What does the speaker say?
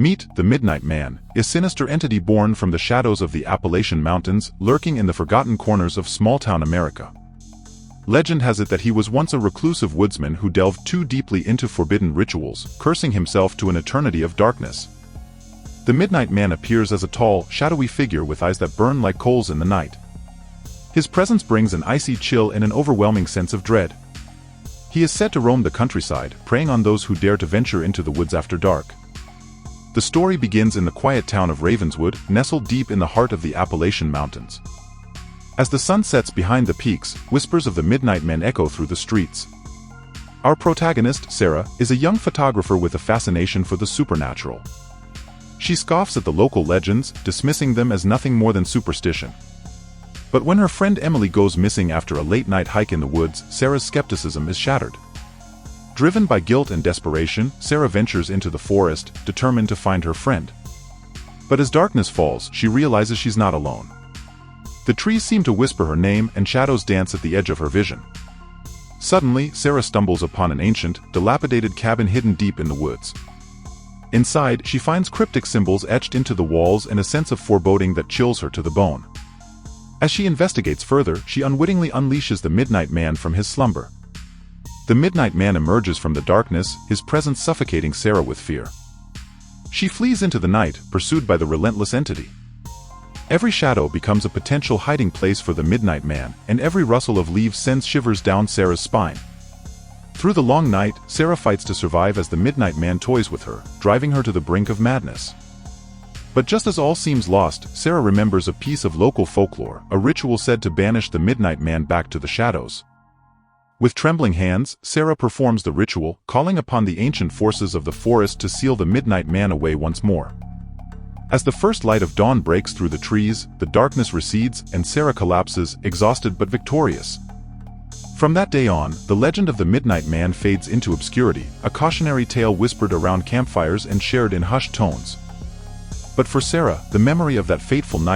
Meet the Midnight Man, a sinister entity born from the shadows of the Appalachian Mountains, lurking in the forgotten corners of small-town America. Legend has it that he was once a reclusive woodsman who delved too deeply into forbidden rituals, cursing himself to an eternity of darkness. The Midnight Man appears as a tall, shadowy figure with eyes that burn like coals in the night. His presence brings an icy chill and an overwhelming sense of dread. He is said to roam the countryside, preying on those who dare to venture into the woods after dark. The story begins in the quiet town of Ravenswood, nestled deep in the heart of the Appalachian Mountains. As the sun sets behind the peaks, whispers of the Midnight Man echo through the streets. Our protagonist, Sarah, is a young photographer with a fascination for the supernatural. She scoffs at the local legends, dismissing them as nothing more than superstition. But when her friend Emily goes missing after a late-night hike in the woods, Sarah's skepticism is shattered. Driven by guilt and desperation, Sarah ventures into the forest, determined to find her friend. But as darkness falls, she realizes she's not alone. The trees seem to whisper her name, and shadows dance at the edge of her vision. Suddenly, Sarah stumbles upon an ancient, dilapidated cabin hidden deep in the woods. Inside, she finds cryptic symbols etched into the walls and a sense of foreboding that chills her to the bone. As she investigates further, she unwittingly unleashes the Midnight Man from his slumber. The Midnight Man emerges from the darkness, his presence suffocating Sarah with fear. She flees into the night, pursued by the relentless entity. Every shadow becomes a potential hiding place for the Midnight Man, and every rustle of leaves sends shivers down Sarah's spine. Through the long night, Sarah fights to survive as the Midnight Man toys with her, driving her to the brink of madness. But just as all seems lost, Sarah remembers a piece of local folklore, a ritual said to banish the Midnight Man back to the shadows. With trembling hands, Sarah performs the ritual, calling upon the ancient forces of the forest to seal the Midnight Man away once more. As the first light of dawn breaks through the trees, the darkness recedes, and Sarah collapses, exhausted but victorious. From that day on, the legend of the Midnight Man fades into obscurity, a cautionary tale whispered around campfires and shared in hushed tones. But for Sarah, the memory of that fateful night